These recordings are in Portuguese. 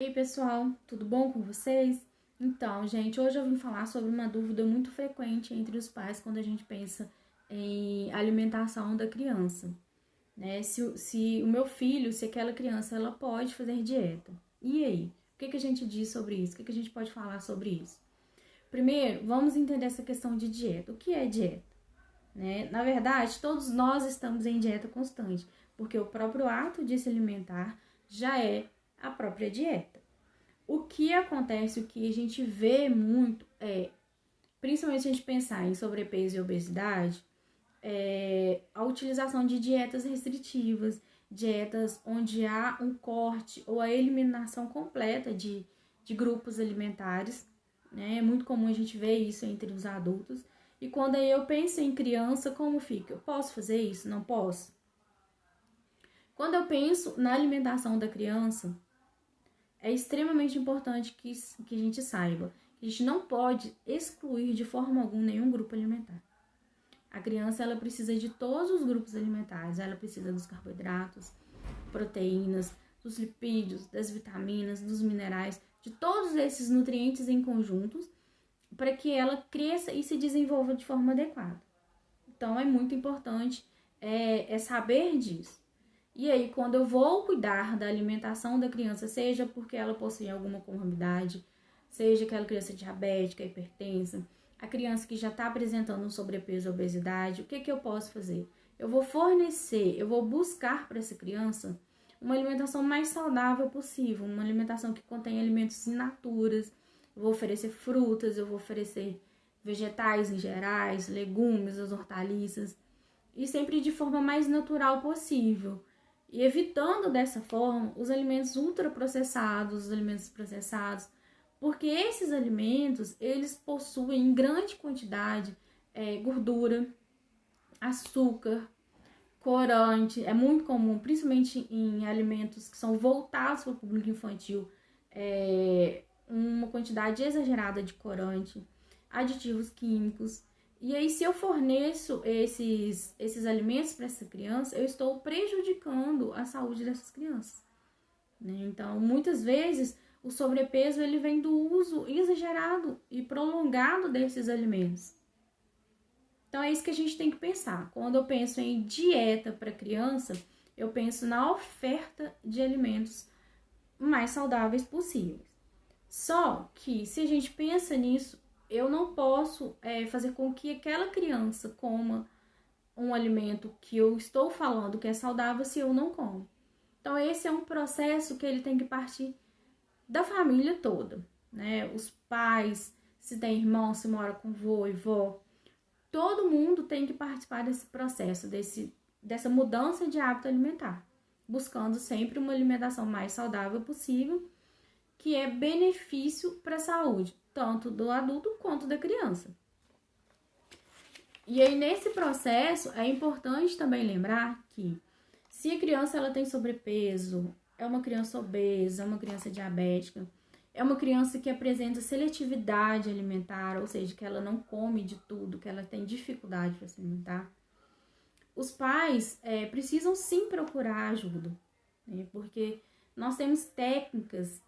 E aí, pessoal, tudo bom com vocês? Então, gente, hoje eu vim falar sobre uma dúvida muito frequente entre os pais quando a gente pensa em alimentação da criança, né? Se o meu filho, se aquela criança, ela pode fazer dieta. E aí? O que a gente diz sobre isso? O que a gente pode falar sobre isso? Primeiro, vamos entender essa questão de dieta. O que é dieta? Né? Na verdade, todos nós estamos em dieta constante, porque o próprio ato de se alimentar já é a própria dieta. O que acontece, o que a gente vê muito principalmente se a gente pensar em sobrepeso e obesidade, a utilização de dietas restritivas, dietas onde há um corte ou a eliminação completa de grupos alimentares, né? É muito comum a gente ver isso entre os adultos. E quando eu penso em criança, como fica? Eu posso fazer isso? Não posso? Quando eu penso na alimentação da criança, é extremamente importante que a gente saiba que a gente não pode excluir de forma alguma nenhum grupo alimentar. A criança, ela precisa de todos os grupos alimentares, ela precisa dos carboidratos, proteínas, dos lipídios, das vitaminas, dos minerais, de todos esses nutrientes em conjuntos, para que ela cresça e se desenvolva de forma adequada. Então, é muito importante saber disso. E aí, quando eu vou cuidar da alimentação da criança, seja porque ela possui alguma comorbidade, seja aquela criança diabética, hipertensa, a criança que já está apresentando um sobrepeso ou obesidade, o que eu posso fazer? Eu vou fornecer, eu vou buscar para essa criança uma alimentação mais saudável possível, uma alimentação que contém alimentos in naturas. Eu vou oferecer frutas, eu vou oferecer vegetais em gerais, legumes, as hortaliças, e sempre de forma mais natural possível. E evitando dessa forma os alimentos ultraprocessados, os alimentos processados, porque esses alimentos, eles possuem em grande quantidade gordura, açúcar, corante. É muito comum, principalmente em alimentos que são voltados para o público infantil, uma quantidade exagerada de corante, aditivos químicos. E aí, se eu forneço esses alimentos para essa criança, eu estou prejudicando a saúde dessas crianças, né? Então, muitas vezes, o sobrepeso ele vem do uso exagerado e prolongado desses alimentos. Então, é isso que a gente tem que pensar. Quando eu penso em dieta para criança, eu penso na oferta de alimentos mais saudáveis possíveis. Só que, se a gente pensa nisso, eu não posso fazer com que aquela criança coma um alimento que eu estou falando que é saudável se eu não como. Então, esse é um processo que ele tem que partir da família toda, né? Os pais, se tem irmão, se mora com vô e vó, todo mundo tem que participar desse processo, dessa mudança de hábito alimentar, buscando sempre uma alimentação mais saudável possível, que é benefício para a saúde, tanto do adulto quanto da criança. E aí, nesse processo, é importante também lembrar que se a criança ela tem sobrepeso, é uma criança obesa, é uma criança diabética, é uma criança que apresenta seletividade alimentar, ou seja, que ela não come de tudo, que ela tem dificuldade para se alimentar, os pais precisam sim procurar ajuda, né? Porque nós temos técnicas,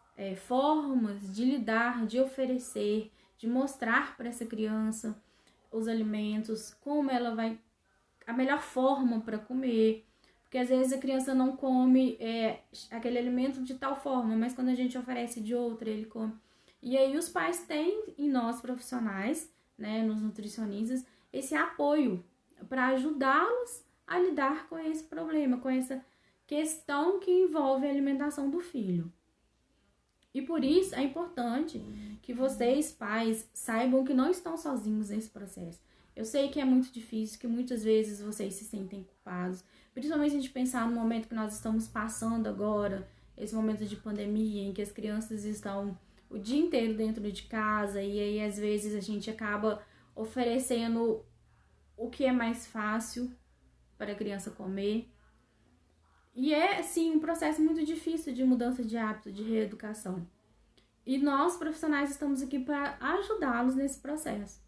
formas de lidar, de oferecer, de mostrar para essa criança os alimentos, como ela vai, a melhor forma para comer, porque às vezes a criança não come aquele alimento de tal forma, mas quando a gente oferece de outra, ele come. E aí os pais têm em nós profissionais, né, nos nutricionistas, esse apoio para ajudá-los a lidar com esse problema, com essa questão que envolve a alimentação do filho. E por isso é importante que vocês, pais, saibam que não estão sozinhos nesse processo. Eu sei que é muito difícil, que muitas vezes vocês se sentem culpados, principalmente se a gente pensar no momento que nós estamos passando agora, esse momento de pandemia, em que as crianças estão o dia inteiro dentro de casa, e aí às vezes a gente acaba oferecendo o que é mais fácil para a criança comer. E é, sim, um processo muito difícil de mudança de hábito, de reeducação. E nós, profissionais, estamos aqui para ajudá-los nesse processo.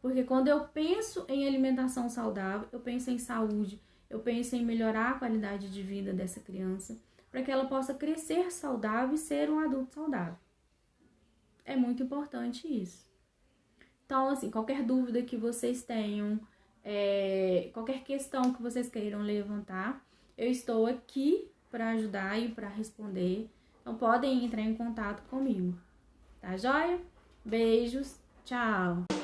Porque quando eu penso em alimentação saudável, eu penso em saúde, eu penso em melhorar a qualidade de vida dessa criança, para que ela possa crescer saudável e ser um adulto saudável. É muito importante isso. Então, assim, qualquer dúvida que vocês tenham, qualquer questão que vocês queiram levantar, eu estou aqui para ajudar e para responder. Então, podem entrar em contato comigo. Tá joia? Beijos, tchau!